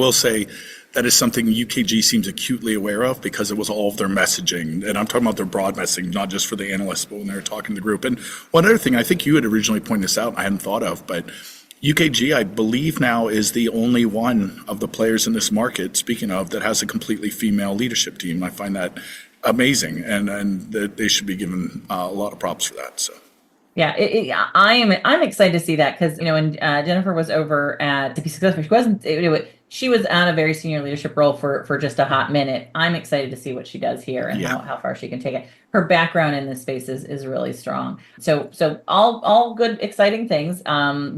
will say that is something UKG seems acutely aware of because it was all of their messaging. And I'm talking about their broad messaging, not just for the analysts, but when they were talking to the group. And one other thing, I think you had originally pointed this out, I hadn't thought of, but UKG, I believe now, is the only one of the players in this market, speaking of, that has a completely female leadership team. I find that amazing, and that they should be given a lot of props for that. So. Yeah, I'm excited to see that because, when Jennifer was over at To Be Successful, she was on a very senior leadership role for just a hot minute. I'm excited to see what she does here and how far she can take it. Her background in this space is really strong. So all good, exciting things.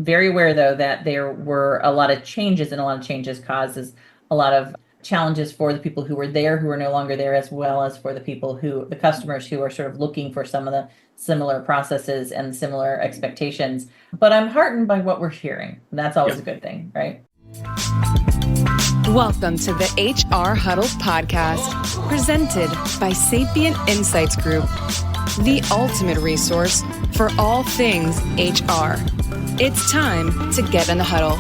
Very aware, though, that there were a lot of changes, and a lot of changes causes a lot of challenges for the people who were there, who are no longer there, as well as for the customers who are sort of looking for some of the similar processes and similar expectations. But I'm heartened by what we're hearing. That's always a good thing, right? Welcome to the HR Huddle podcast, presented by Sapient Insights Group, the ultimate resource for all things HR. It's time to get in the huddle.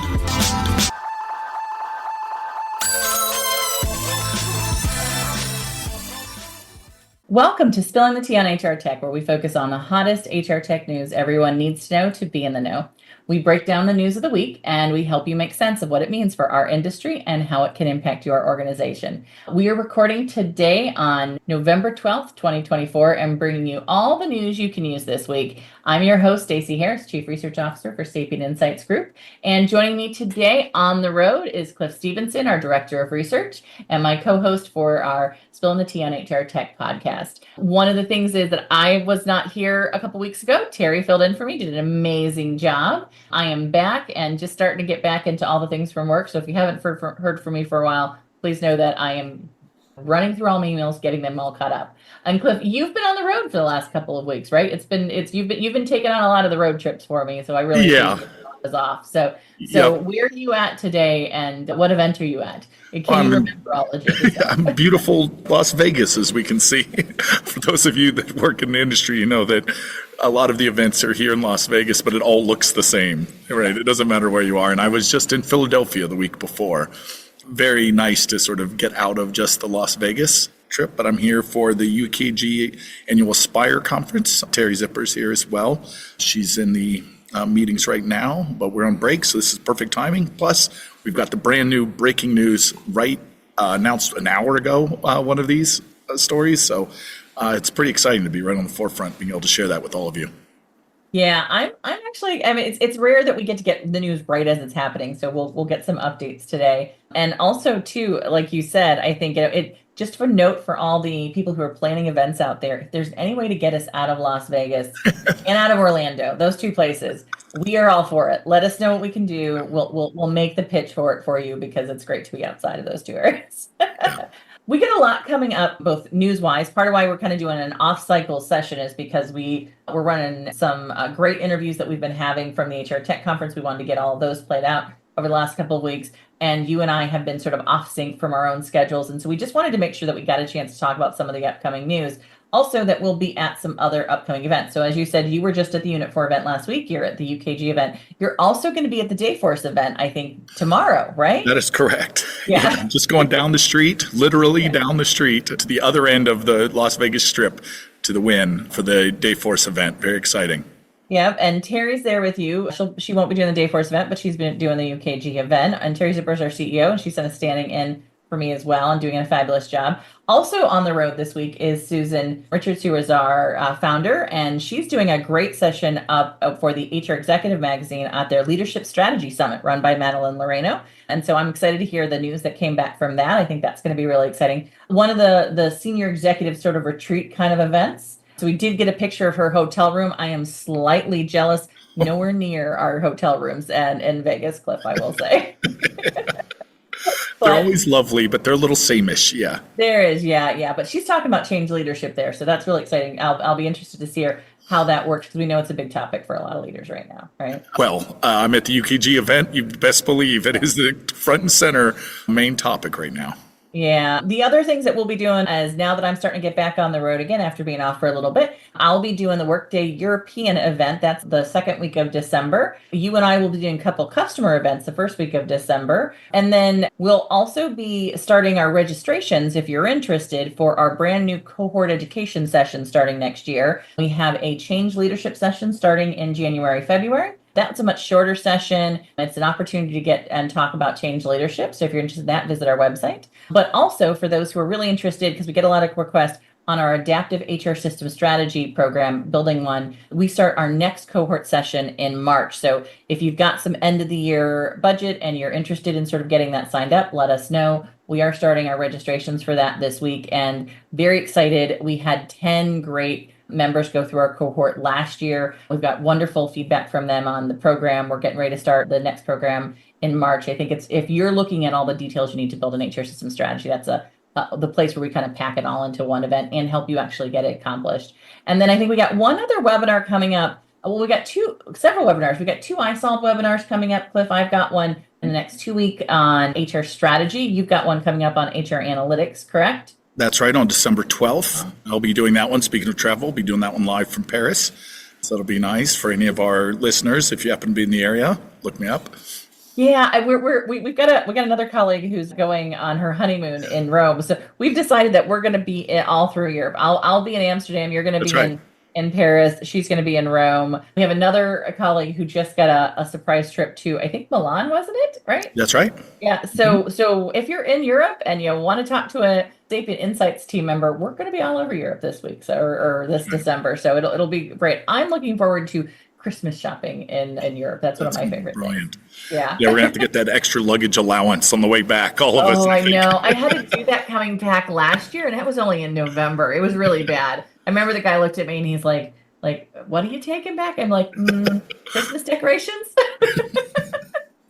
Welcome to Spilling the Tea on HR Tech, where we focus on the hottest HR tech news everyone needs to know to be in the know. We break down the news of the week, and we help you make sense of what it means for our industry and how it can impact your organization. We are recording today on November 12th, 2024, and bringing you all the news you can use this week. I'm your host, Stacey Harris, Chief Research Officer for Sapient Insights Group. And joining me today on the road is Cliff Stevenson, our Director of Research, and my co-host for our Spilling the Tea on HR Tech podcast. One of the things is that I was not here a couple weeks ago. Terry filled in for me, did an amazing job. I am back and just starting to get back into all the things from work. So if you haven't heard from me for a while, please know that I am running through all my emails, getting them all caught up. And Cliff, you've been on the road for the last couple of weeks, right? You've been taking on a lot of the road trips for me, so I really appreciate it off. So where are you at today, and what event are you at? Can you remember all of it? Beautiful Las Vegas, as we can see. For those of you that work in the industry, you know that a lot of the events are here in Las Vegas, but it all looks the same, right? It doesn't matter where you are. And I was just in Philadelphia the week before. Very nice to sort of get out of just the Las Vegas trip, but I'm here for the UKG annual Spire conference. Terry Zipper's here as well. She's in the meetings right now, but we're on break, so this is perfect timing. Plus, we've got the brand new breaking news announced an hour ago, one of these stories. So it's pretty exciting to be right on the forefront, being able to share that with all of you. Yeah, I'm actually, it's rare that we get to get the news right as it's happening. So we'll get some updates today. And also too, like you said, I think it just for note for all the people who are planning events out there, if there's any way to get us out of Las Vegas and out of Orlando, those two places, we are all for it. Let us know what we can do. We'll make the pitch for it for you, because it's great to be outside of those two areas. We get a lot coming up, both news-wise. Part of why we're kind of doing an off-cycle session is because we're running some great interviews that we've been having from the HR Tech Conference. We wanted to get all of those played out over the last couple of weeks. And you and I have been sort of off-sync from our own schedules. And so we just wanted to make sure that we got a chance to talk about some of the upcoming news. Also, that we'll be at some other upcoming events. So as you said, you were just at the Unit 4 event last week. You're at the UKG event. You're also going to be at the Dayforce event, I think, tomorrow, right? That is correct. Yeah. Just going down the street, literally down the street to the other end of the Las Vegas Strip to the Wynn for the Dayforce event. Very exciting. Yeah, and Terry's there with you. She won't be doing the Dayforce event, but she's been doing the UKG event. And Terry Zipper's our CEO, and she's standing in for me as well and doing a fabulous job. Also on the road this week is Susan Richards, who is our founder, and she's doing a great session up for the HR Executive Magazine at their Leadership Strategy Summit run by Madeline Loreno. And so I'm excited to hear the news that came back from that. I think that's going to be really exciting. One of the senior executive sort of retreat kind of events. So we did get a picture of her hotel room. I am slightly jealous. Nowhere near our hotel rooms and in Vegas, Cliff, I will say. They're always lovely, but they're a little sameish, yeah. There is, yeah. But she's talking about change leadership there, so that's really exciting. I'll be interested to see how that works, because we know it's a big topic for a lot of leaders right now, right? Well, I'm at the UKG event. You best believe it is the front and center main topic right now. Yeah. The other things that we'll be doing is now that I'm starting to get back on the road again after being off for a little bit, I'll be doing the Workday European event. That's the second week of December. You and I will be doing a couple customer events the first week of December. And then we'll also be starting our registrations if you're interested for our brand new cohort education session starting next year. We have a change leadership session starting in January, February. That's a much shorter session. It's an opportunity to get and talk about change leadership. So if you're interested in that, visit our website. But also for those who are really interested, because we get a lot of requests on our adaptive HR system strategy program, building one, we start our next cohort session in March. So if you've got some end of the year budget and you're interested in sort of getting that signed up, let us know. We are starting our registrations for that this week and very excited. We had 10 great members go through our cohort last year. We've got wonderful feedback from them on the program. We're getting ready to start the next program in March. I think it's, if you're looking at all the details you need to build an HR system strategy, that's the place where we kind of pack it all into one event and help you actually get it accomplished. And then I think we got one other webinar coming up. Well, we got several webinars. We got 2 iSolve webinars coming up. Cliff, I've got one in the next 2 weeks on HR strategy. You've got one coming up on HR analytics, correct? That's right, on December 12th. I'll be doing that one. Speaking of travel, I'll be doing that one live from Paris. So it'll be nice for any of our listeners. If you happen to be in the area, look me up. Yeah, we've got another colleague who's going on her honeymoon in Rome. So we've decided that we're going to be all through Europe. I'll be in Amsterdam. You're going to be in Paris. She's going to be in Rome. We have another colleague who just got a surprise trip to, I think, Milan, wasn't it? Right? That's right. Yeah. So if you're in Europe and you want to talk to a SAP and Insights team member, we're going to be all over Europe this week, or this December. So it'll be great. I'm looking forward to Christmas shopping in Europe. That's one of my favorite things. Yeah. Yeah, we're gonna have to get that extra luggage allowance on the way back. All of us. Oh, I know. I had to do that coming back last year, and that was only in November. It was really bad. I remember the guy looked at me and he's like, what are you taking back? I'm like, Christmas decorations.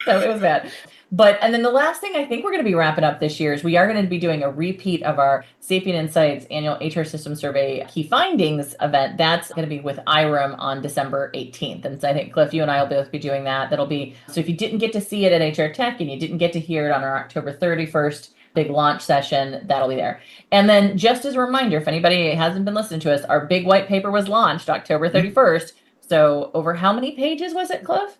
So it was bad. And then the last thing I think we're going to be wrapping up this year is we are going to be doing a repeat of our SAP and Insights annual HR System Survey Key Findings event. That's going to be with IREM on December 18th. And so I think, Cliff, you and I will both be doing that. That'll be, so if you didn't get to see it at HR Tech and you didn't get to hear it on our October 31st big launch session, that'll be there. And then just as a reminder, if anybody hasn't been listening to us, our big white paper was launched October 31st. So over how many pages was it, Cliff?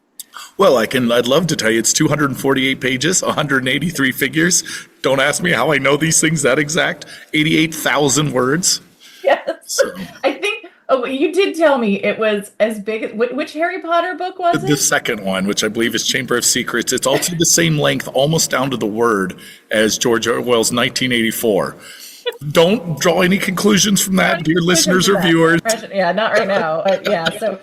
Well, I'd love to tell you it's 248 pages, 183 figures. Don't ask me how I know these things that exact. 88,000 words. Yes. So. I think, you did tell me it was as big as, which Harry Potter book was it? The second one, which I believe is Chamber of Secrets. It's also the same length, almost down to the word, as George Orwell's 1984. Don't draw any conclusions from that, dear listeners or viewers. Yeah, not right now. But yeah, so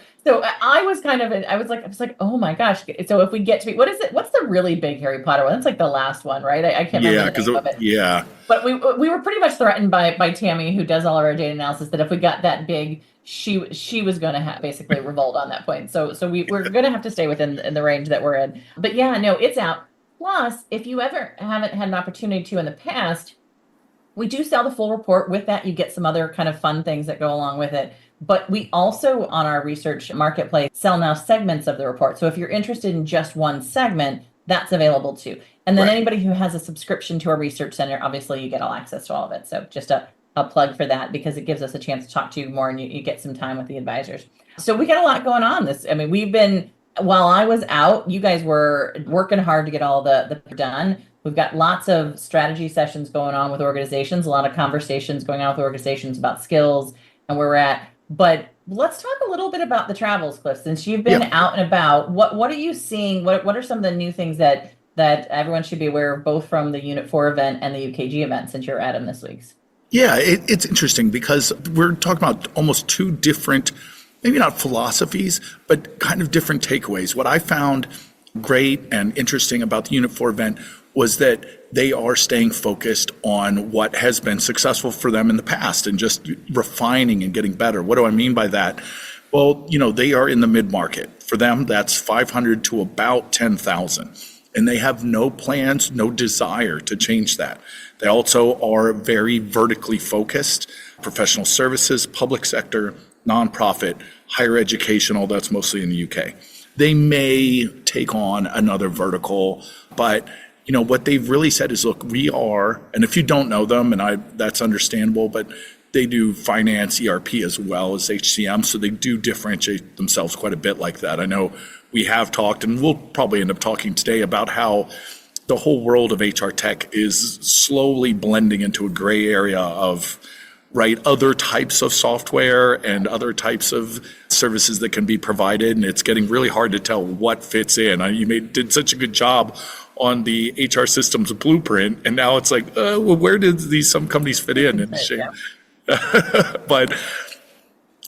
I was I was like, oh my gosh. So if we get to be, what is it? What's the really big Harry Potter one? That's like the last one, right? I can't remember the name of it. Yeah. But we were pretty much threatened by Tammy, who does all of our data analysis, that if we got that big, she was going to basically revolt on that point. So we're going to have to stay within the range that we're in. But yeah, no, it's out. Plus, if you ever haven't had an opportunity to in the past, we do sell the full report. With that, you get some other kind of fun things that go along with it. But we also, on our research marketplace, sell now segments of the report. So if you're interested in just one segment, that's available too. And then anybody who has a subscription to our research center, obviously you get all access to all of it. So just a plug for that, because it gives us a chance to talk to you more and you get some time with the advisors. So we got a lot going on. While I was out, you guys were working hard to get all the done. We've got lots of strategy sessions going on with organizations, a lot of conversations going on with organizations about skills and where we're at. But let's talk a little bit about the travels, Cliff, since you've been out and about. What are you seeing? What are some of the new things that everyone should be aware of, both from the Unit 4 event and the UKG event, since you're at them this week? Yeah, it's interesting because we're talking about almost two different, maybe not philosophies, but kind of different takeaways. What I found great and interesting about the Unit 4 event was that they are staying focused on what has been successful for them in the past and just refining and getting better. What do I mean by that? Well, they are in the mid-market. For them, that's 500 to about 10,000. And they have no plans, no desire to change that. They also are very vertically focused: professional services, public sector, nonprofit, higher education, all that's mostly in the UK. They may take on another vertical, but what they've really said is, look, we are, and if you don't know them, that's understandable, but they do finance, ERP as well as HCM, so they do differentiate themselves quite a bit like that. I know we have talked, and we'll probably end up talking today about how the whole world of HR tech is slowly blending into a gray area of other types of software and other types of services that can be provided, and it's getting really hard to tell what fits in. You did such a good job on the HR systems blueprint, and now it's like, well, where did some companies fit in? And but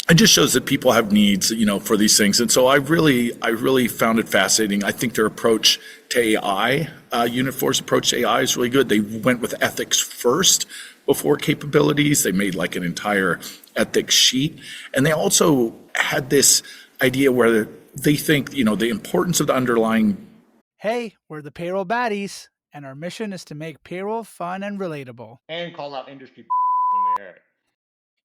it just shows that people have needs, for these things. And so I really found it fascinating. I think their approach to AI, Unit4's approach to AI is really good. They went with ethics first before capabilities. They made like an entire ethics sheet. And they also had this idea where they think, the importance of the underlying. Hey, we're the payroll baddies, and our mission is to make payroll fun and relatable. And call out industry when we hear it.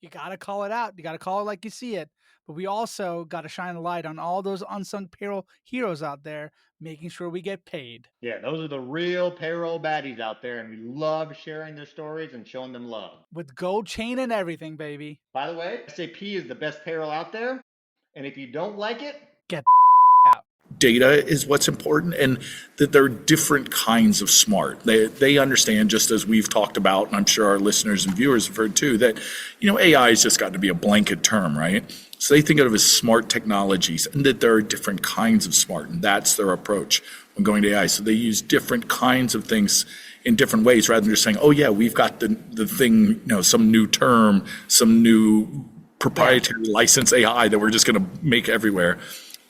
You got to call it out. You got to call it like you see it. But we also got to shine a light on all those unsung payroll heroes out there, making sure we get paid. Yeah, those are the real payroll baddies out there, and we love sharing their stories and showing them love. With gold chain and everything, baby. By the way, SAP is the best payroll out there, and if you don't like it, get out. Data is what's important, and that there are different kinds of smart. They understand, just as we've talked about, and I'm sure our listeners and viewers have heard too, that AI has just got to be a blanket term, right? So they think of it as smart technologies, and that there are different kinds of smart, and that's their approach when going to AI. So they use different kinds of things in different ways, rather than just saying, oh yeah, we've got the thing, some new term, some new proprietary license AI that we're just going to make everywhere.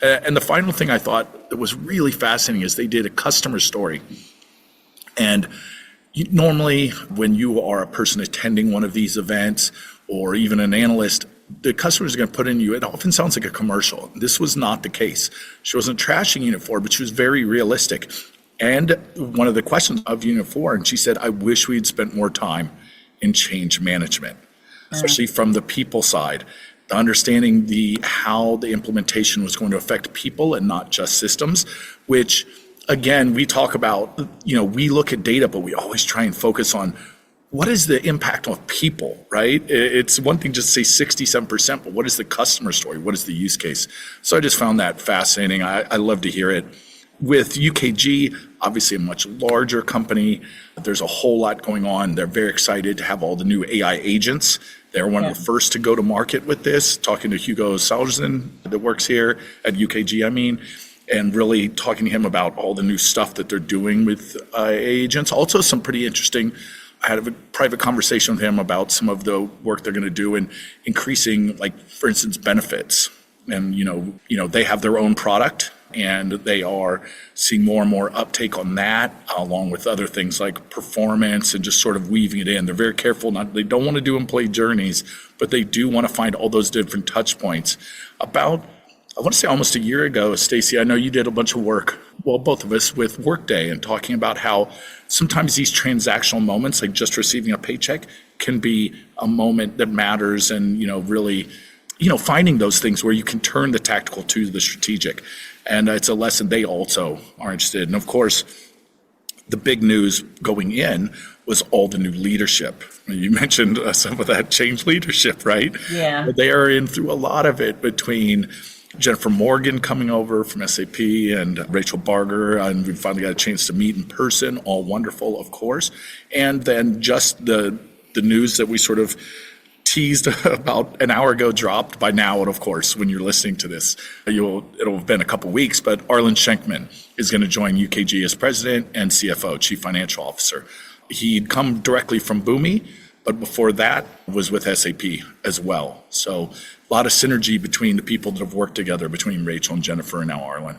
And the final thing I thought that was really fascinating is they did a customer story. And normally when you are a person attending one of these events, or even an analyst, the customer is going to put in you, it often sounds like a commercial. This was not the case. She wasn't trashing Unit4, but she was very realistic. And one of the questions of Unit4, and she said, I wish we'd spent more time in change management, especially from the people side. Understanding how the implementation was going to affect people and not just systems, which again, we talk about, we look at data, but we always try and focus on what is the impact of people, right? It's one thing just to say 67%, but what is the customer story? What is the use case? So I just found that fascinating. I love to hear it. With UKG, obviously a much larger company, there's a whole lot going on. They're very excited to have all the new AI agents. They're one of the first to go to market with this, talking to Hugo Salzman that works here at UKG, and really talking to him about all the new stuff that they're doing with agents. Also some pretty interesting, I had a private conversation with him about some of the work they're going to do in increasing, like, for instance, benefits. And, they have their own product, and they are seeing more and more uptake on that, along with other things like performance and just sort of weaving it in. They're very careful. They don't want to do employee journeys, but they do want to find all those different touch points. About, I want to say almost a year ago, Stacey, I know you did a bunch of work, well, both of us, with Workday, and talking about how sometimes these transactional moments, like just receiving a paycheck, can be a moment that matters, and, really, finding those things where you can turn the tactical to the strategic. And it's a lesson they also are interested in. And of course, the big news going in was all the new leadership. You mentioned some of that change leadership, right? Yeah. They are in through a lot of it, between Jennifer Morgan coming over from SAP and Rachel Barger, and we finally got a chance to meet in person, all wonderful, of course. And then just the news that we sort of teased about an hour ago dropped by now, and of course, when you're listening to this, it'll have been a couple weeks, but Arlen Shenkman is going to join UKG as President and CFO, Chief Financial Officer. He'd come directly from Boomi, but before that was with SAP as well. So a lot of synergy between the people that have worked together, between Rachel and Jennifer and now Arlen.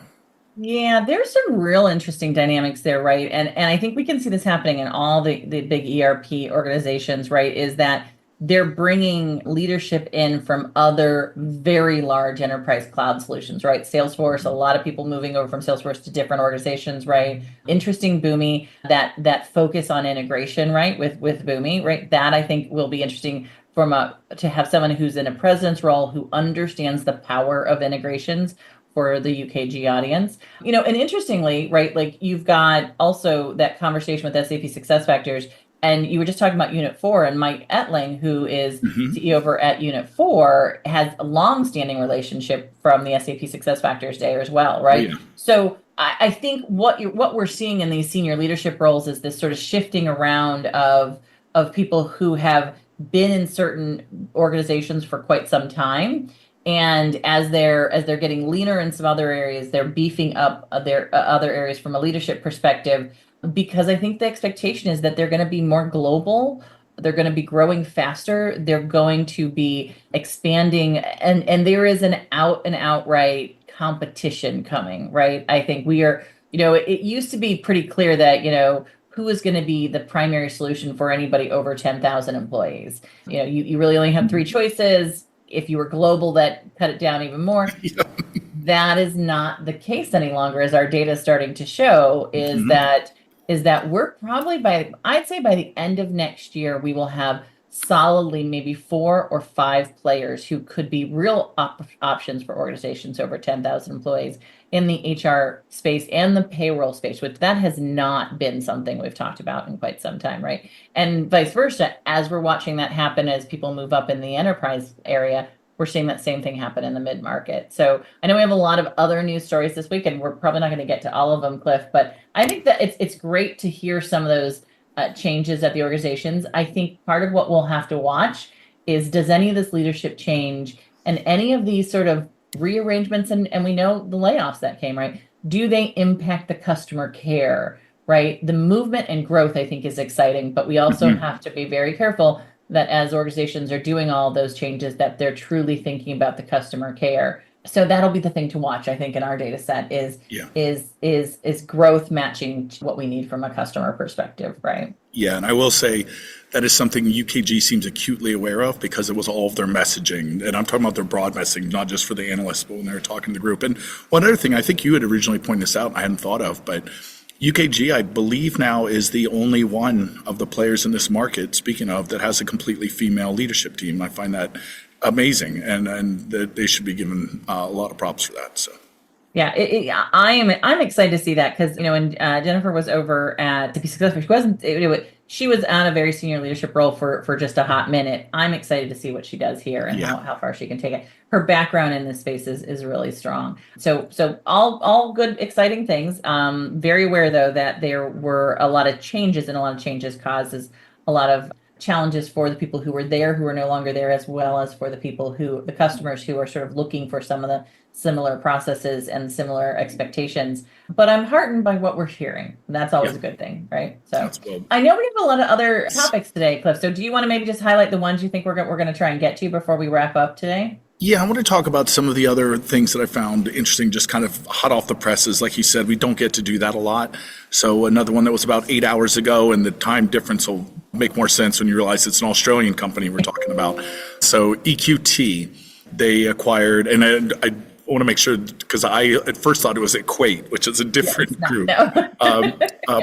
Yeah, there's some real interesting dynamics there, right? And I think we can see this happening in all the big ERP organizations, right? Is that they're bringing leadership in from other very large enterprise cloud solutions, right? Salesforce, a lot of people moving over from Salesforce to different organizations, right? Interesting, Boomi, that focus on integration, right? With Boomi, right? That I think will be interesting to have someone who's in a president's role who understands the power of integrations for the UKG audience. And interestingly, right, like you've got also that conversation with SAP SuccessFactors, and you were just talking about Unit 4, and Mike Etling, who is CEO over at Unit 4, has a long-standing relationship from the SAP SuccessFactors day as well, right? Yeah. So I think what we're seeing in these senior leadership roles is this sort of shifting around of people who have been in certain organizations for quite some time. And as they're getting leaner in some other areas, they're beefing up their other areas from a leadership perspective, because I think the expectation is that they're going to be more global. They're going to be growing faster. They're going to be expanding, and there is an out and outright competition coming, right? I think we are, it used to be pretty clear that, who is going to be the primary solution for anybody over 10,000 employees. You really only have three choices. If you were global, that cut it down even more. That is not the case any longer, as our data is starting to show, is that we're probably I'd say by the end of next year, we will have solidly maybe 4 or 5 players who could be real options for organizations over 10,000 employees in the HR space and the payroll space, which that has not been something we've talked about in quite some time, right? And vice versa, as we're watching that happen, as people move up in the enterprise area, we're seeing that same thing happen in the mid-market. So I know we have a lot of other news stories this week, and we're probably not going to get to all of them, Cliff, but I think that it's great to hear some of those changes at the organizations. I think part of what we'll have to watch is, does any of this leadership change and any of these sort of rearrangements, and we know the layoffs that came, right? Do they impact the customer care, right? The movement and growth, I think, is exciting, but we also have to be very careful that as organizations are doing all those changes, that they're truly thinking about the customer care. So that'll be the thing to watch, I think, in our data set is growth matching what we need from a customer perspective, right? Yeah, and I will say that is something UKG seems acutely aware of, because it was all of their messaging. And I'm talking about their broad messaging, not just for the analysts, but when they were talking to the group. And one other thing, I think you had originally pointed this out, I hadn't thought of, but UKG, I believe now, is the only one of the players in this market, speaking of, that has a completely female leadership team. I find that amazing, and that they should be given a lot of props for that. So. Yeah, I'm excited to see that, because when Jennifer was over at the Successful, she was on a very senior leadership role for just a hot minute. I'm excited to see what she does here and how far she can take it. Her background in this space is really strong. So all good, exciting things. Very aware though that there were a lot of changes, and a lot of changes causes a lot of challenges for the people who were there, who are no longer there, as well as for the customers who are sort of looking for some of the similar processes and similar expectations. But I'm heartened by what we're hearing. That's always a good thing, right? So I know we have a lot of other topics today, Cliff. So do you want to maybe just highlight the ones you think we're going to try and get to before we wrap up today? Yeah, I want to talk about some of the other things that I found interesting, just kind of hot off the presses. Like you said, we don't get to do that a lot. So another one that was about 8 hours ago, and the time difference will make more sense when you realize it's an Australian company we're talking about. So EQT, they acquired, and I want to make sure, because I at first thought it was Equate, which is a different group. No.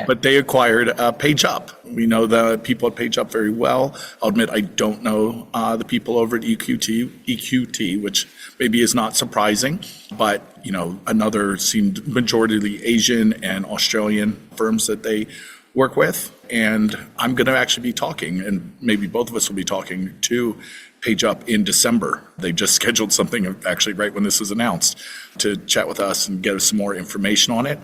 But they acquired PageUp. We know the people at PageUp very well. I'll admit I don't know the people over at EQT, which maybe is not surprising. But another seemed majority Asian and Australian firms that they work with. And I'm going to actually be talking, and maybe both of us will be talking to PageUp in December. They just scheduled something actually right when this was announced to chat with us and get us some more information on it.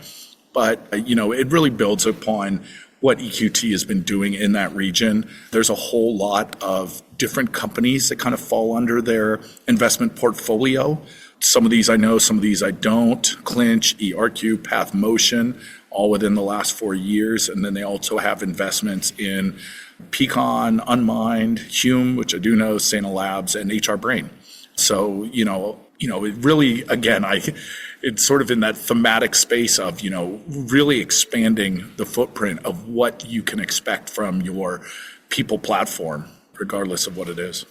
But, it really builds upon what EQT has been doing in that region. There's a whole lot of different companies that kind of fall under their investment portfolio. Some of these I know, some of these I don't. Clinch, ERQ, Path Motion, all within the last 4 years. And then they also have investments in Peakon, Unmind, Hume, which I do know, Sana Labs, and HR Brain. So, it really, again, it's sort of in that thematic space of, really expanding the footprint of what you can expect from your people platform, regardless of what it is.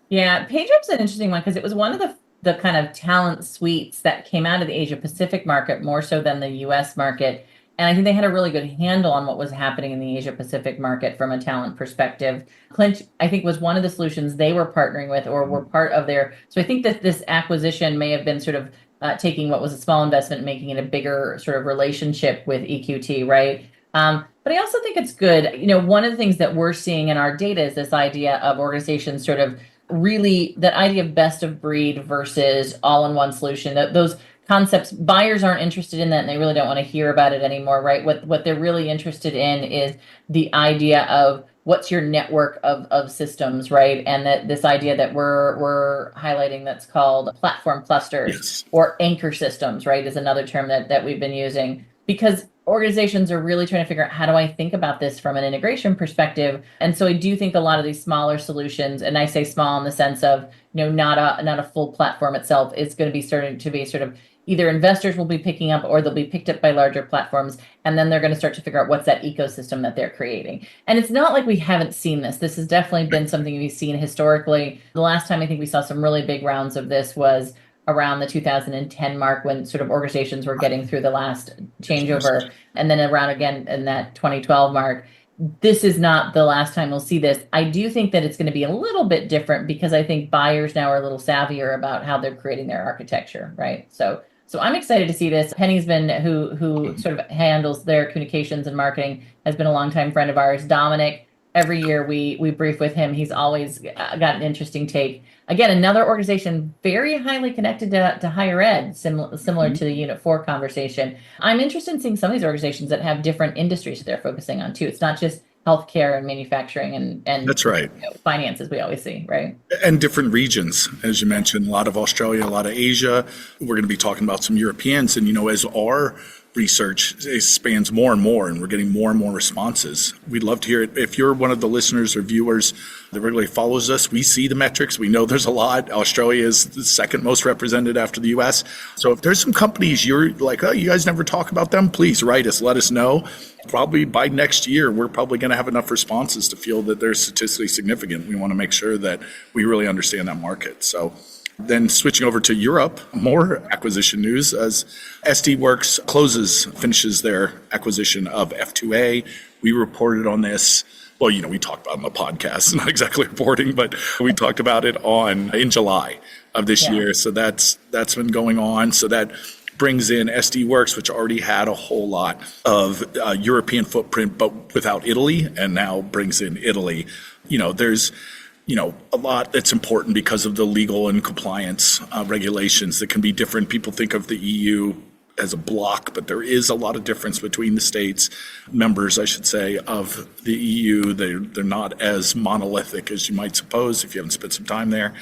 Yeah, PageUp's an interesting one, because it was one of the kind of talent suites that came out of the Asia Pacific market more so than the US market. And I think they had a really good handle on what was happening in the Asia Pacific market from a talent perspective. Clinch, I think, was one of the solutions they were partnering with, or were part of their. So I think that this acquisition may have been sort of taking what was a small investment, making it a bigger sort of relationship with EQT, right? But I also think it's good. One of the things that we're seeing in our data is this idea of organizations sort of really that idea of best of breed versus all-in-one solution. Those concepts, buyers aren't interested in that, and they really don't want to hear about it anymore, right? What they're really interested in is the idea of what's your network of systems, right? And that this idea that we're highlighting that's called platform clusters. Yes. Or anchor systems, right, is another term that we've been using, because organizations are really trying to figure out, how do I think about this from an integration perspective? And so I do think a lot of these smaller solutions, and I say small in the sense of, not a full platform itself, is going to be starting to be sort of either investors will be picking up or they'll be picked up by larger platforms. And then they're going to start to figure out what's that ecosystem that they're creating. And it's not like we haven't seen this. This has definitely been something we've seen historically. The last time I think we saw some really big rounds of this was around the 2010 mark, when sort of organizations were getting through the last changeover, and then around again in that 2012 mark. This is not the last time we'll see this. I do think that it's going to be a little bit different, because I think buyers now are a little savvier about how they're creating their architecture, right? So I'm excited to see this. Penny's been, who sort of handles their communications and marketing, has been a longtime friend of ours. Dominic, every year we brief with him. He's always got an interesting take. Again, another organization very highly connected to higher ed, similar to the Unit 4 conversation. I'm interested in seeing some of these organizations that have different industries that they're focusing on too. It's not just healthcare and manufacturing and That's right. Finance, as we always see, right? And different regions, as you mentioned, a lot of Australia, a lot of Asia. We're going to be talking about some Europeans. And, as our research expands more and more, and we're getting more and more responses, we'd love to hear it. If you're one of the listeners or viewers that regularly follows us, we see the metrics. We know there's a lot. Australia is the second most represented after the US. So if there's some companies you're like, oh, you guys never talk about them, please write us, let us know. Probably by next year, we're probably going to have enough responses to feel that they're statistically significant. We want to make sure that we really understand that market. So then switching over to Europe, more acquisition news as SD Works finishes their acquisition of F2A. We reported on this. Well, we talked about it on the podcast, not exactly reporting, but we talked about it in July of this year. So that's been going on. So that brings in SD Works, which already had a whole lot of European footprint, but without Italy, and now brings in Italy. There's a lot that's important because of the legal and compliance regulations that can be different. People think of the EU as a block, but there is a lot of difference between the states, members, I should say, of the EU. They're not as monolithic as you might suppose if you haven't spent some time there.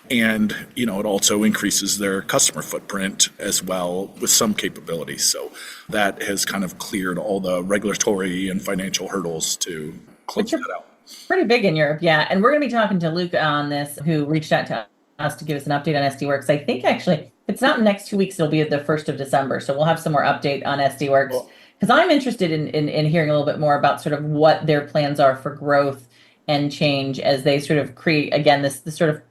And, it also increases their customer footprint as well with some capabilities. So that has kind of cleared all the regulatory and financial hurdles to close that out. Pretty big in Europe, yeah. And we're going to be talking to Luke on this, who reached out to us to give us an update on SD Works. I think actually, if it's not in the next 2 weeks, it'll be the 1st of December. So we'll have some more update on SD Works, because I'm interested in hearing a little bit more about sort of what their plans are for growth and change as they sort of create, again, this sort of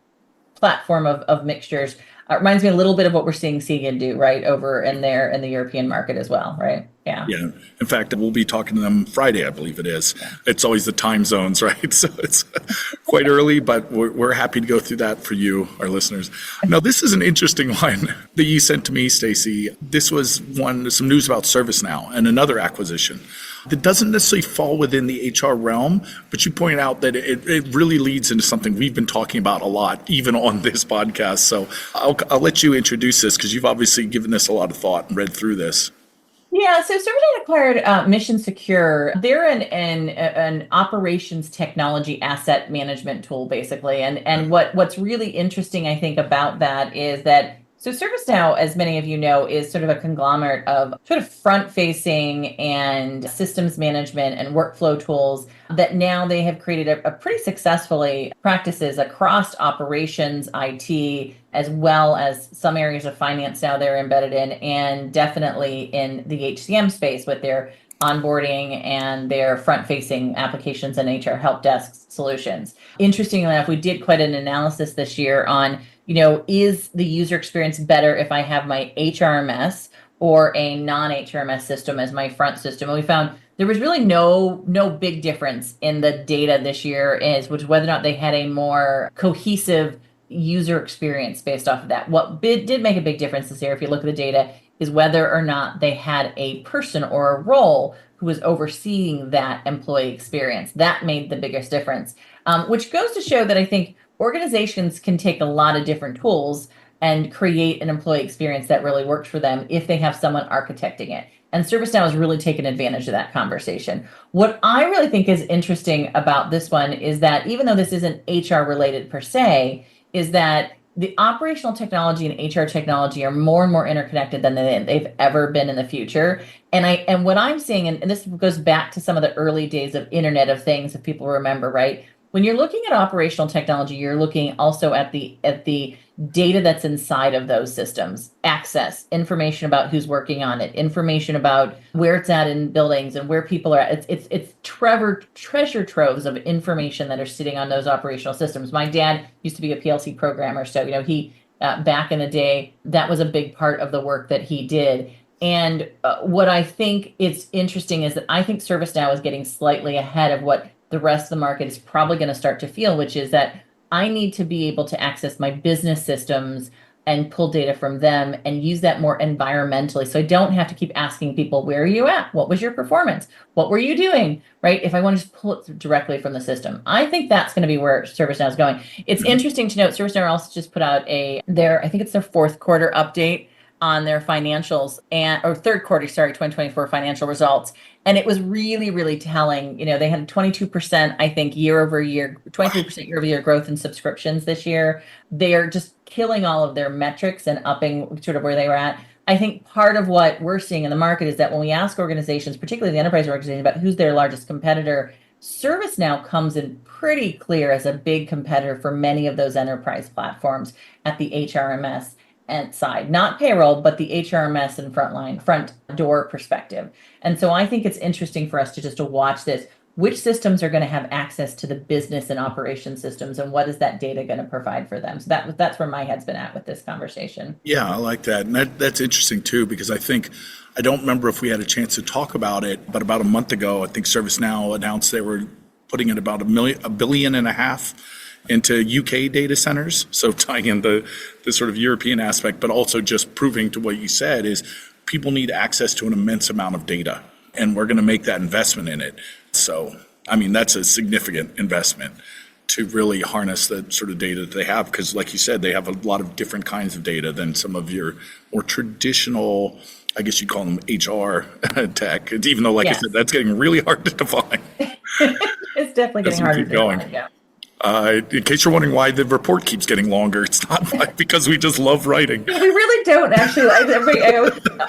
platform of mixtures. It reminds me a little bit of what we're seeing Segan do, right, over in the European market as well, right? Yeah. Yeah. In fact, we'll be talking to them Friday, I believe it is. Yeah. It's always the time zones, right? So it's quite early, but we're happy to go through that for you, our listeners. Now, this is an interesting one that you sent to me, Stacey. This was some news about ServiceNow and another acquisition that doesn't necessarily fall within the HR realm, but you point out that it really leads into something we've been talking about a lot, even on this podcast. So I'll let you introduce this, because you've obviously given this a lot of thought and read through this. Yeah, so ServiceNow acquired Mission Secure. They're an operations technology asset management tool, basically. And what's really interesting, I think, about that is that ServiceNow, as many of you know, is sort of a conglomerate of sort of front-facing and systems management and workflow tools that now they have created a pretty successfully practices across operations, IT, as well as some areas of finance now they're embedded in, and definitely in the HCM space with their onboarding and their front-facing applications and HR help desk solutions. Interestingly enough, we did quite an analysis this year on, is the user experience better if I have my HRMS or a non-HRMS system as my front system? And we found there was really no big difference in the data this year, which is whether or not they had a more cohesive user experience based off of that. What did make a big difference this year, if you look at the data, is whether or not they had a person or a role who was overseeing that employee experience. That made the biggest difference, which goes to show that I think organizations can take a lot of different tools and create an employee experience that really works for them if they have someone architecting it. And ServiceNow has really taken advantage of that conversation. What I really think is interesting about this one is that even though this isn't HR related per se, is that the operational technology and HR technology are more and more interconnected than they've ever been in the future. And what I'm seeing, and this goes back to some of the early days of Internet of Things, if people remember, right? When you're looking at operational technology, you're looking also at the data that's inside of those systems, access, information about who's working on it, information about where it's at in buildings and where people are at. It's treasure troves of information that are sitting on those operational systems. My dad used to be a PLC programmer, so he back in the day, that was a big part of the work that he did. And what I think is interesting is that I think ServiceNow is getting slightly ahead of what the rest of the market is probably going to start to feel, which is that I need to be able to access my business systems and pull data from them and use that more environmentally. So I don't have to keep asking people, where are you at? What was your performance? What were you doing? Right? If I want to just pull it directly from the system, I think that's going to be where ServiceNow is going. It's interesting to note, ServiceNow also just put out I think it's their fourth quarter update on their financials or third quarter, 2024 financial results. And it was really, really telling. They had 22%, I think, 23% year-over-year growth in subscriptions this year. They are just killing all of their metrics and upping sort of where they were at. I think part of what we're seeing in the market is that when we ask organizations, particularly the enterprise organizations, about who's their largest competitor, ServiceNow comes in pretty clear as a big competitor for many of those enterprise platforms at the HRMS side, not payroll, but the HRMS and front door perspective. And so I think it's interesting for us to watch this. Which systems are going to have access to the business and operation systems, and what is that data going to provide for them? So that's where my head's been at with this conversation. Yeah, I like that. And that's interesting too, because I don't remember if we had a chance to talk about it, but about a month ago, I think ServiceNow announced they were putting in about $1.5 billion into UK data centers. So tying in the sort of European aspect, but also just proving to what you said is people need access to an immense amount of data, and we're going to make that investment in it. So, that's a significant investment to really harness the sort of data that they have, because like you said, they have a lot of different kinds of data than some of your more traditional, I guess you call them HR tech, even though, like I said, that's getting really hard to define. It's definitely getting harder to define, yeah. In case you're wondering why the report keeps getting longer, it's not because we just love writing. We really don't, actually.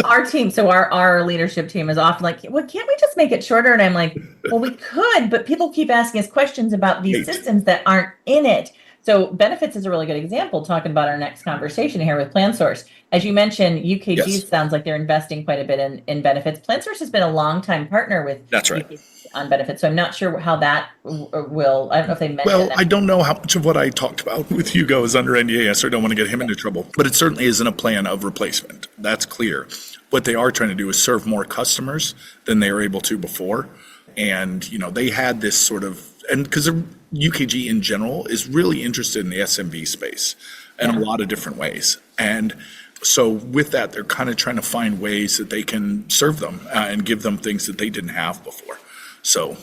Our team, so our leadership team is often like, well, can't we just make it shorter? And I'm like, well, we could, but people keep asking us questions about these systems that aren't in it. So benefits is a really good example, talking about our next conversation here with PlanSource. As you mentioned, UKG sounds like they're investing quite a bit in benefits. PlanSource has been a longtime partner with UKG on benefits, so I'm not sure how that will, I don't know if they mentioned that. I don't know how much of what I talked about with Hugo is under NDA, so I don't want to get him into trouble. But it certainly isn't a plan of replacement. That's clear. What they are trying to do is serve more customers than they were able to before. And, they had this sort of, and because UKG in general is really interested in the SMB space in a lot of different ways. And so with that, they're kind of trying to find ways that they can serve them and give them things that they didn't have before. So,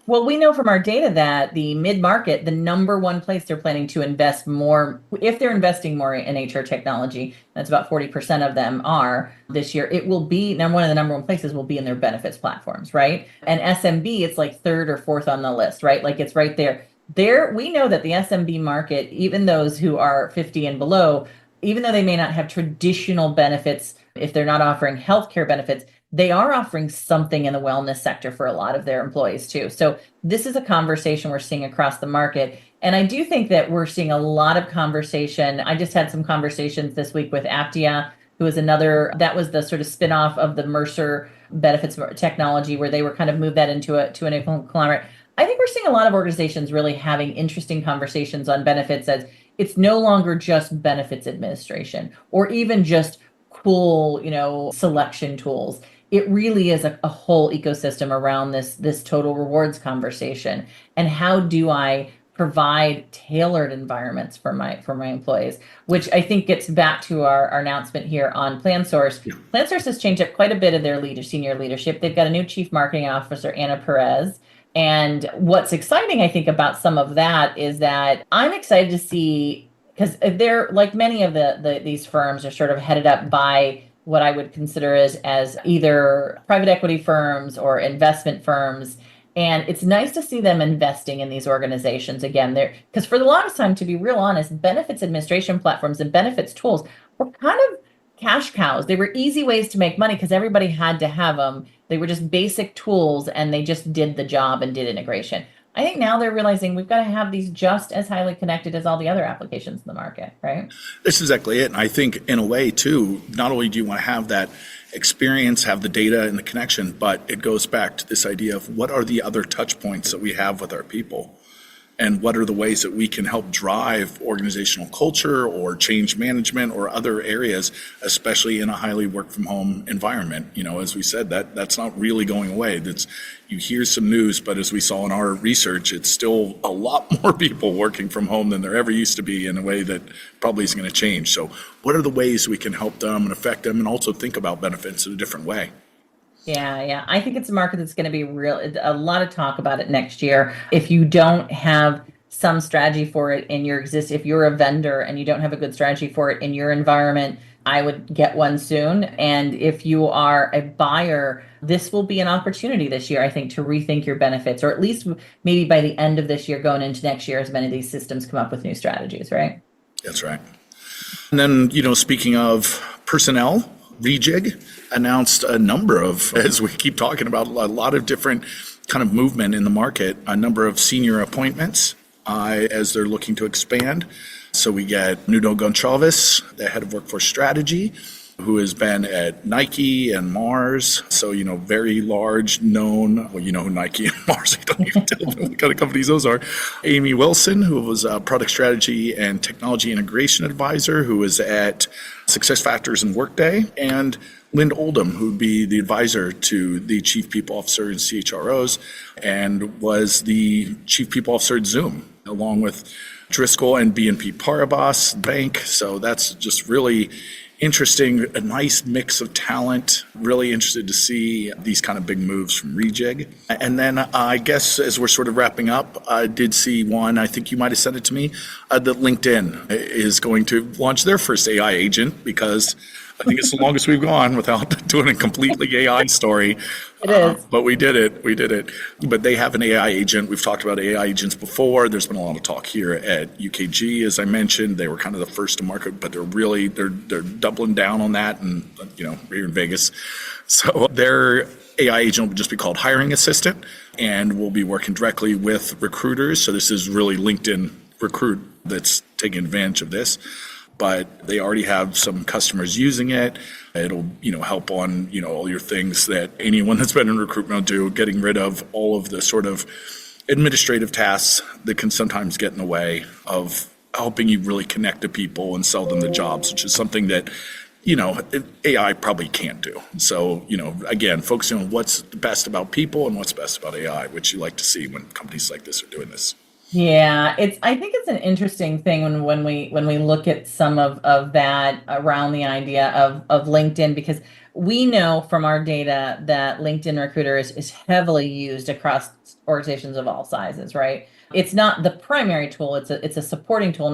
well, we know from our data that the mid-market, the number one place they're planning to invest more, if they're investing more in HR technology, that's about 40% of them are this year, it will be, one of the number one places will be in their benefits platforms, right? And SMB, it's like third or fourth on the list, right? Like it's right there. We know that the SMB market, even those who are 50 and below, even though they may not have traditional benefits, if they're not offering healthcare benefits, they are offering something in the wellness sector for a lot of their employees too. So this is a conversation we're seeing across the market. And I do think that we're seeing a lot of conversation. I just had some conversations this week with Aptia, who is that was the sort of spinoff of the Mercer benefits technology, where they were kind of moved that into a conglomerate. I think we're seeing a lot of organizations really having interesting conversations on benefits, as it's no longer just benefits administration or even just cool, selection tools. It really is a whole ecosystem around this total rewards conversation. And how do I provide tailored environments for my employees, which I think gets back to our announcement here on PlanSource. Yeah. PlanSource has changed up quite a bit of their senior leadership. They've got a new chief marketing officer, Anna Perez. And what's exciting, I think, about some of that is that I'm excited to see, because they're like many of these firms are sort of headed up by what I would consider as either private equity firms or investment firms. And it's nice to see them investing in these organizations again. Because for the longest time, to be real honest, benefits administration platforms and benefits tools were kind of cash cows. They were easy ways to make money because everybody had to have them. They were just basic tools and they just did the job and did integration. I think now they're realizing we've got to have these just as highly connected as all the other applications in the market, right? That's exactly it. And I think in a way too, not only do you want to have that experience, have the data and the connection, but it goes back to this idea of what are the other touch points that we have with our people? And what are the ways that we can help drive organizational culture or change management or other areas, especially in a highly work from home environment? As we said, that's not really going away. You hear some news, but as we saw in our research, it's still a lot more people working from home than there ever used to be in a way that probably isn't going to change. So what are the ways we can help them and affect them and also think about benefits in a different way? Yeah. I think it's a market that's going to be a lot of talk about it next year. If you don't have some strategy for it in your if you're a vendor and you don't have a good strategy for it in your environment, I would get one soon. And if you are a buyer, this will be an opportunity this year, I think, to rethink your benefits, or at least maybe by the end of this year, going into next year, as many of these systems come up with new strategies, right? That's right. And then, speaking of personnel, Rejig announced a number of, as we keep talking about, a lot of different kind of movement in the market, a number of senior appointments as they're looking to expand. So we get Nuno Gonçalves, the head of workforce strategy, who has been at Nike and Mars. So, very large, known, well, who Nike and Mars, I don't even tell them what kind of companies those are. Amy Wilson, who was a product strategy and technology integration advisor, who was at SuccessFactors and Workday, and Lynn Oldham, who would be the advisor to the chief people officer in CHROs, and was the chief people officer at Zoom, along with Driscoll and BNP Paribas Bank. So that's just really interesting, a nice mix of talent. Really interested to see these kind of big moves from Rejig. And then I guess as we're sort of wrapping up, I did see one, I think you might have sent it to me, that LinkedIn is going to launch their first AI agent, because I think it's the longest we've gone without doing a completely AI story. It is. But we did it. But they have an AI agent. We've talked about AI agents before. There's been a lot of talk here at UKG, as I mentioned. They were kind of the first to market, but they're doubling down on that, and we're here in Vegas. So their AI agent will just be called Hiring Assistant, and we'll be working directly with recruiters. So this is really LinkedIn Recruit that's taking advantage of this. But they already have some customers using it. It'll, help on, all your things that anyone that's been in recruitment will do, getting rid of all of the sort of administrative tasks that can sometimes get in the way of helping you really connect to people and sell them the jobs, which is something that, AI probably can't do. So, again, focusing on what's the best about people and what's best about AI, which you like to see when companies like this are doing this. Yeah, I think it's an interesting thing when we look at some of that around the idea of LinkedIn, because we know from our data that LinkedIn Recruiter is heavily used across organizations of all sizes, right? It's not the primary tool, it's a supporting tool,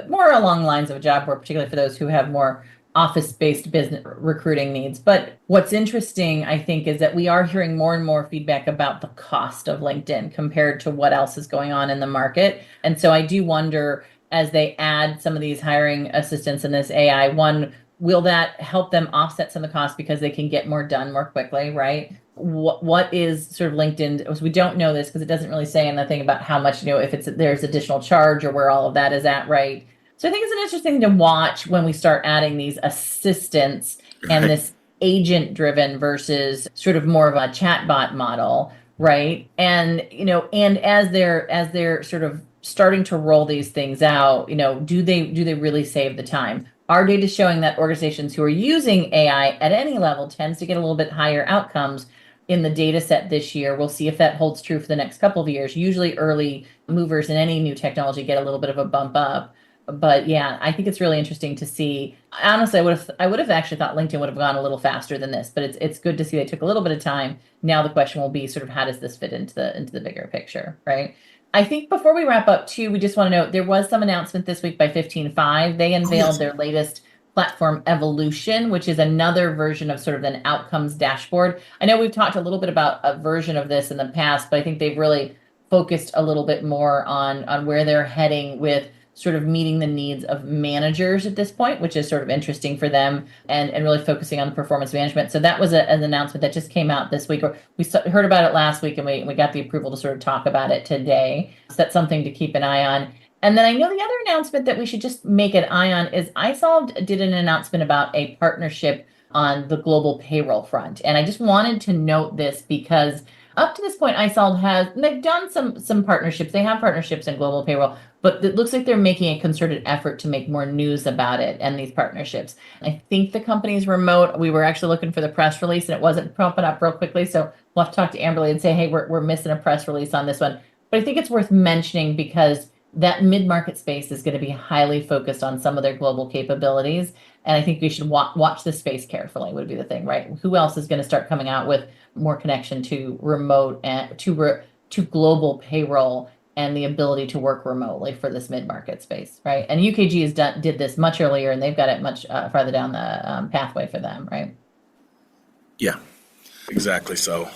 more along the lines of a job board, particularly for those who have more office-based business recruiting needs. But what's interesting, I think, is that we are hearing more and more feedback about the cost of LinkedIn compared to what else is going on in the market. And so I do wonder, as they add some of these hiring assistants in this AI, one, will that help them offset some of the costs because they can get more done more quickly, right? What is sort of LinkedIn? We don't know this because it doesn't really say anything about how much, if there's additional charge or where all of that is at, right? So I think it's an interesting thing to watch when we start adding these assistants and this agent-driven versus sort of more of a chatbot model, right? And and as they're sort of starting to roll these things out, do they really save the time? Our data is showing that organizations who are using AI at any level tends to get a little bit higher outcomes. in the data set this year. We'll see if that holds true for the next couple of years. Usually early movers in any new technology get a little bit of a bump up. But yeah, I think it's really interesting to see. Honestly, I would have actually thought LinkedIn would have gone a little faster than this, but it's good to see they took a little bit of time. Now the question will be sort of how does this fit into the bigger picture, right? I think before we wrap up too, we just want to note there was some announcement this week by 15.5. They unveiled their latest platform evolution, which is another version of sort of an outcomes dashboard. I know we've talked a little bit about a version of this in the past, but I think they've really focused a little bit more on where they're heading with sort of meeting the needs of managers at this point, which is sort of interesting for them, and really focusing on the performance management. So that was an announcement that just came out this week, or we heard about it last week, and we got the approval to sort of talk about it today. So that's something to keep an eye on. And then I know the other announcement that we should just make an eye on is iSolved did an announcement about a partnership on the global payroll front. And I just wanted to note this because up to this point, iSolved they've done some partnerships. They have partnerships in global payroll, but it looks like they're making a concerted effort to make more news about it and these partnerships. I think the company's remote. We were actually looking for the press release and it wasn't popping up real quickly. So we'll have to talk to Amberly and say, hey, we're missing a press release on this one. But I think it's worth mentioning because that mid-market space is going to be highly focused on some of their global capabilities. And I think we should watch this space carefully would be the thing, right? Who else is going to start coming out with more connection to remote and to global payroll and the ability to work remotely for this mid-market space, right? And UKG did this much earlier, and they've got it much farther down the pathway for them, right? Yeah, exactly. So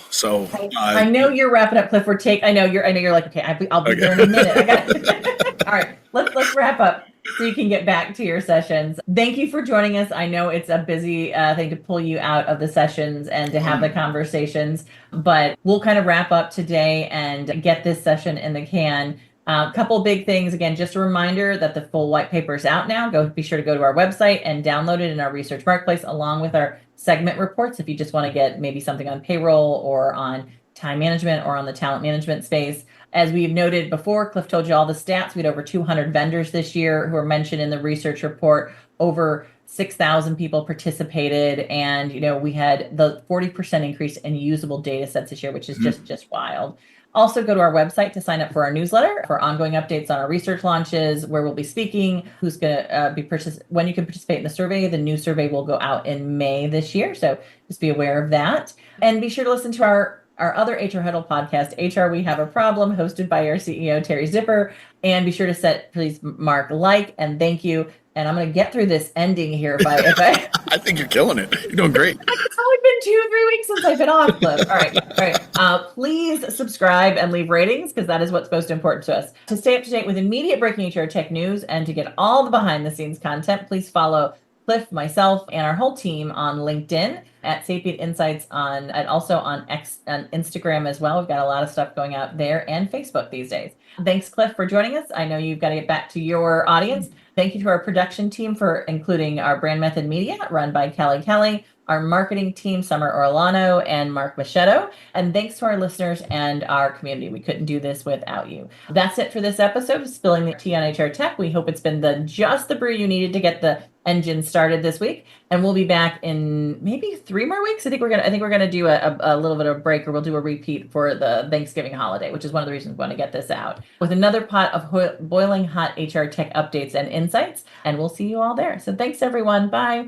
I know you're wrapping up, Cliff. I know you're like, okay, I'll be there in a minute. I got it. All right, let's wrap up so you can get back to your sessions. Thank you for joining us. I know it's a busy thing to pull you out of the sessions and to have the conversations, but we'll kind of wrap up today and get this session in the can. A couple big things. Again, just a reminder that the full white paper is out now. Be sure to go to our website and download it in our research marketplace along with our segment reports if you just want to get maybe something on payroll or on time management or on the talent management space. As we've noted before, Cliff told you all the stats. We had over 200 vendors this year who are mentioned in the research report. Over 6,000 people participated, and we had the 40% increase in usable data sets this year, which is just wild. Also, go to our website to sign up for our newsletter for ongoing updates on our research launches, where we'll be speaking, who's going to when you can participate in the survey. The new survey will go out in May this year, so just be aware of that. And be sure to listen to our other HR Huddle podcast, HR We Have a Problem, hosted by our CEO, Terry Zipper. And be sure to please mark like and thank you. And I'm going to get through this ending here if I I think you're killing it. You're doing great. It's only been 2-3 weeks since I've been off, Cliff. All right. Please subscribe and leave ratings because that is what's most important to us. To stay up to date with immediate breaking HR tech news and to get all the behind the scenes content, please follow Cliff, myself, and our whole team on LinkedIn at Sapient Insights and also on Instagram as well. We've got a lot of stuff going out there and Facebook these days. Thanks, Cliff, for joining us. I know you've got to get back to your audience. Thank you to our production team for including our Brand Method Media run by Kelly, our marketing team, Summer Orlano and Mark Machetto. And thanks to our listeners and our community. We couldn't do this without you. That's it for this episode of Spilling the Tea on HR Tech. We hope it's been just the brew you needed to get the engine started this week. And we'll be back in maybe 3 more weeks. I think we're gonna do a little bit of a break, or we'll do a repeat for the Thanksgiving holiday, which is one of the reasons we want to get this out with another pot of boiling hot HR tech updates and insights. And we'll see you all there. So thanks, everyone. Bye.